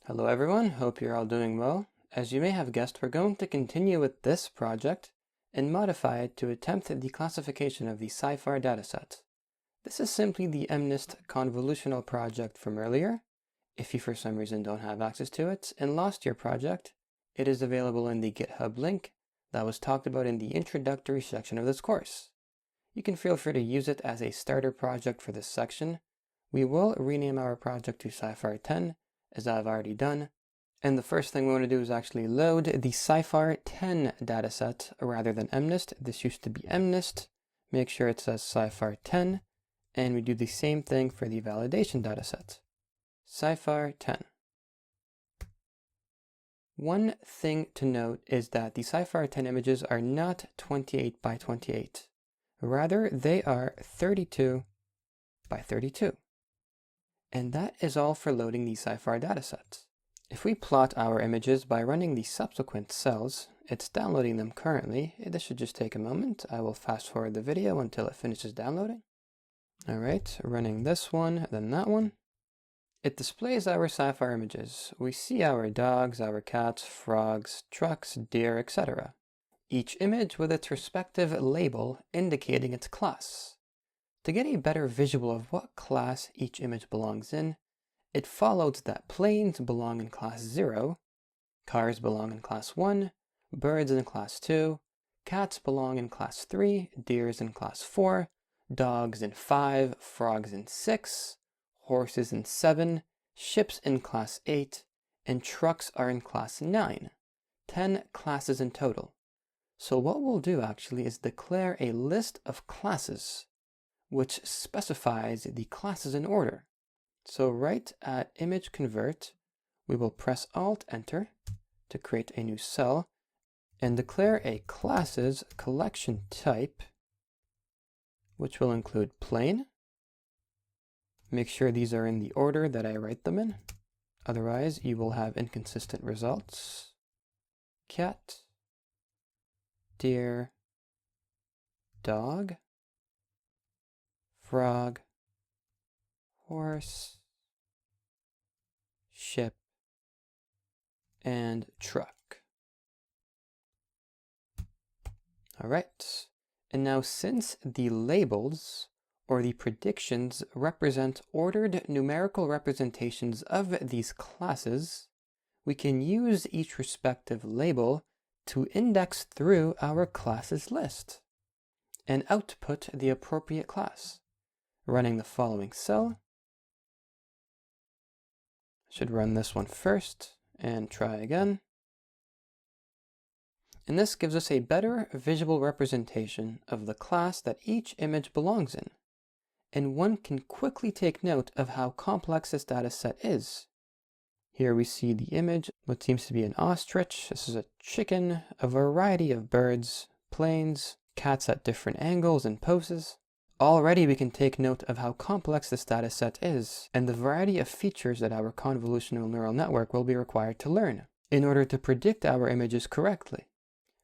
Hello everyone, hope you're all doing well. As you may have guessed, we're going to continue with this project and modify it to attempt the classification of the SciFAR dataset. This is simply the MNIST convolutional project from earlier. If you for some reason don't have access to it and lost your project, it is available in the GitHub link that was talked about in the introductory section of this course. You can feel free to use it as a starter project for this section. We will rename our project to SciFAR 10, as I've already done. And the first thing we want to do is actually load the SciFAR 10 dataset rather than MNIST. This used to be MNIST. Make sure it says SciFAR 10. And we do the same thing for the validation dataset. SciFAR 10. One thing to note is that the SciFAR 10 images are not 28 by 28. Rather, they are 32 by 32. And that is all for loading the SciFAR dataset. If we plot our images by running the subsequent cells, it's downloading them currently. This should just take a moment. I will fast forward the video until it finishes downloading. All right, running this one, then that one. It displays our SciFAR images. We see our dogs, our cats, frogs, trucks, deer, etc. Each image with its respective label indicating its class. To get a better visual of what class each image belongs in, it follows that planes belong in class 0, cars belong in class 1, birds in class 2, cats belong in class 3, deers in class 4, dogs in 5, frogs in 6, horses in 7, ships in class 8, and trucks are in class 9. 10 classes in total. So what we'll do actually is declare a list of classes, which specifies the classes in order. So right at image convert, we will press Alt-Enter to create a new cell and declare a classes collection type, which will include plane. Make sure these are in the order that I write them in. Otherwise, you will have inconsistent results. Cat, deer, dog, frog, horse, ship, and truck. All right, and now since the labels or the predictions represent ordered numerical representations of these classes, we can use each respective label to index through our classes list and output the appropriate class. Running the following cell. Should run this one first and try again. And this gives us a better visual representation of the class that each image belongs in. And one can quickly take note of how complex this data set is. Here we see the image, what seems to be an ostrich. This is a chicken, a variety of birds, planes, cats at different angles and poses. Already we can take note of how complex this data set is and the variety of features that our convolutional neural network will be required to learn in order to predict our images correctly.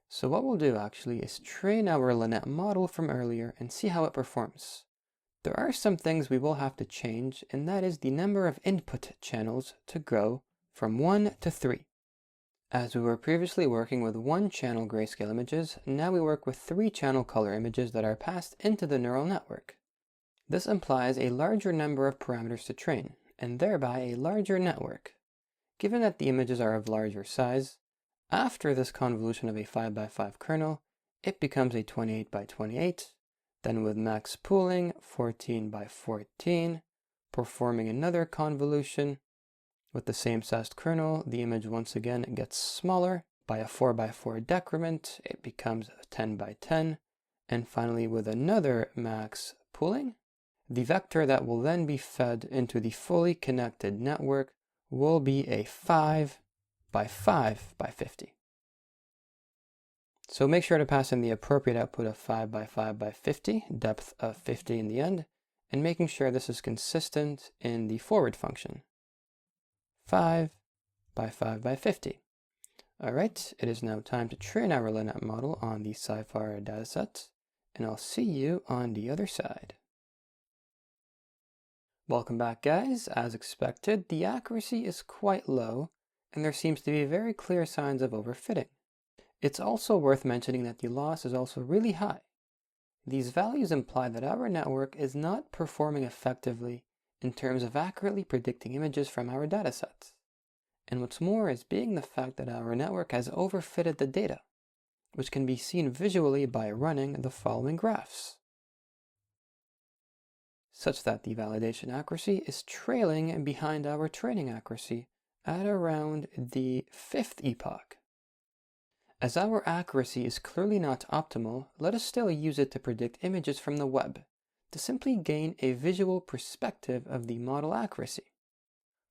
So what we'll do actually is train our LeNet model from earlier and see how it performs. There are some things we will have to change, and that is the number of input channels to grow from 1 to 3. As we were previously working with 1-channel grayscale images, now we work with 3-channel color images that are passed into the neural network. This implies a larger number of parameters to train, and thereby a larger network. Given that the images are of larger size, after this convolution of a 5x5 kernel, it becomes a 28 by 28, then with max pooling, 14 by 14, performing another convolution. With the same sized kernel, the image once again gets smaller. By a 4x4 decrement, it becomes 10 by 10. And finally, with another max pooling, the vector that will then be fed into the fully connected network will be a 5 by 5 by 50. So make sure to pass in the appropriate output of 5 by 5 by 50, depth of 50 in the end, and making sure this is consistent in the forward function. 5 by 5 by 50. All right, it is now time to train our LeNet model on the SciFAR dataset, and I'll see you on the other side. Welcome back, guys. As expected, the accuracy is quite low, and there seems to be very clear signs of overfitting. It's also worth mentioning that the loss is also really high. These values imply that our network is not performing effectively in terms of accurately predicting images from our datasets. And what's more is being the fact that our network has overfitted the data, which can be seen visually by running the following graphs, such that the validation accuracy is trailing behind our training accuracy at around the 5th epoch. As our accuracy is clearly not optimal, let us still use it to predict images from the web, to simply gain a visual perspective of the model accuracy.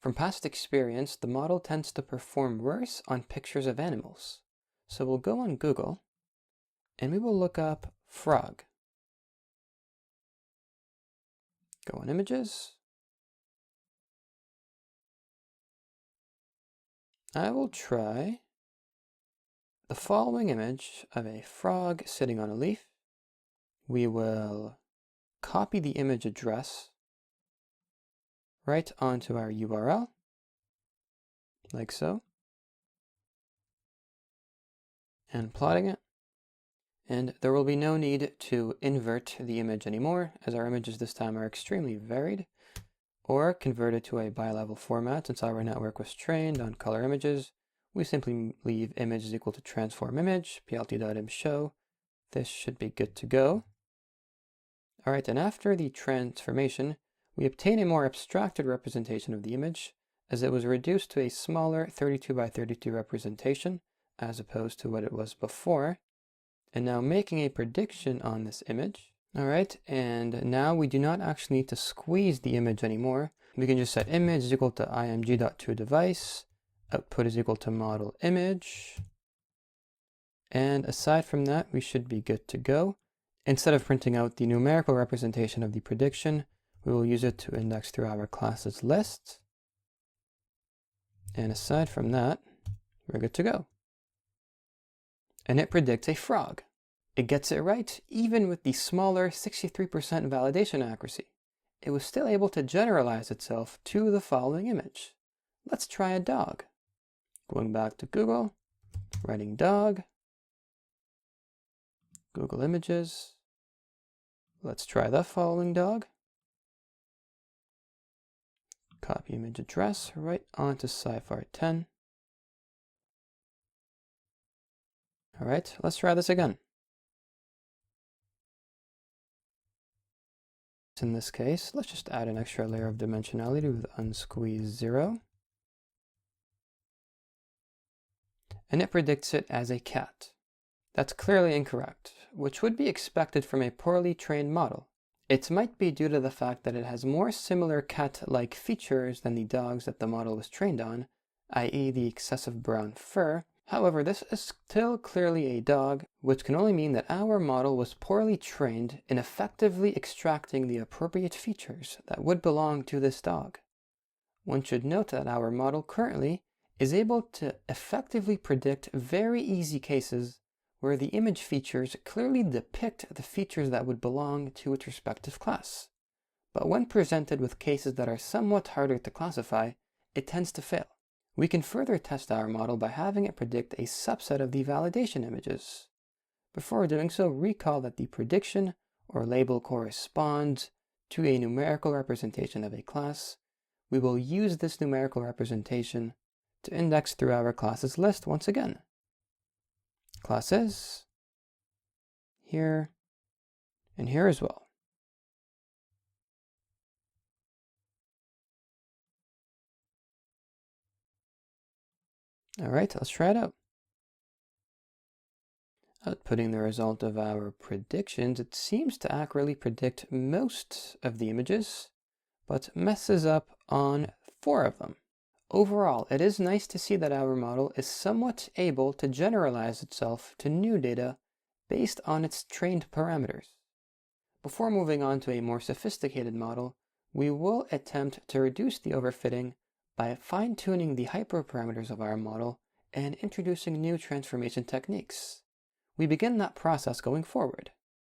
From past experience, the model tends to perform worse on pictures of animals. So we'll go on Google, and we will look up frog. Go on images. I will try the following image of a frog sitting on a leaf. We will copy the image address right onto our URL, like so, and plotting it. And there will be no need to invert the image anymore, as our images this time are extremely varied, or converted to a bi-level format. Since our network was trained on color images, we simply leave image is equal to transform image, plt.im show. This should be good to go. All right, and after the transformation, we obtain a more abstracted representation of the image, as it was reduced to a smaller 32 by 32 representation, as opposed to what it was before. And now making a prediction on this image. All right, and now we do not actually need to squeeze the image anymore. We can just set image is equal to img.toDevice, output is equal to model image. And aside from that, we should be good to go. Instead of printing out the numerical representation of the prediction, we will use it to index through our classes list. And aside from that, we're good to go. And it predicts a frog. It gets it right, even with the smaller 63% validation accuracy. It was still able to generalize itself to the following image. Let's try a dog. Going back to Google, writing dog, Google Images. Let's try the following dog. Copy image address right onto Sci-Fi 10. All right, let's try this again. In this case, let's just add an extra layer of dimensionality with unsqueeze 0. And it predicts it as a cat. That's clearly incorrect, which would be expected from a poorly trained model. It might be due to the fact that it has more similar cat-like features than the dogs that the model was trained on, i.e. the excessive brown fur. However, this is still clearly a dog, which can only mean that our model was poorly trained in effectively extracting the appropriate features that would belong to this dog. One should note that our model currently is able to effectively predict very easy cases where the image features clearly depict the features that would belong to its respective class. But when presented with cases that are somewhat harder to classify, it tends to fail. We can further test our model by having it predict a subset of the validation images. Before doing so, recall that the prediction or label corresponds to a numerical representation of a class. We will use this numerical representation to index through our classes list once again. Classes, here, and here as well. All right, let's try it out. Outputting the result of our predictions, it seems to accurately predict most of the images, but messes up on 4 of them. Overall, it is nice to see that our model is somewhat able to generalize itself to new data based on its trained parameters. Before moving on to a more sophisticated model, we will attempt to reduce the overfitting by fine-tuning the hyperparameters of our model and introducing new transformation techniques. We begin that process going forward.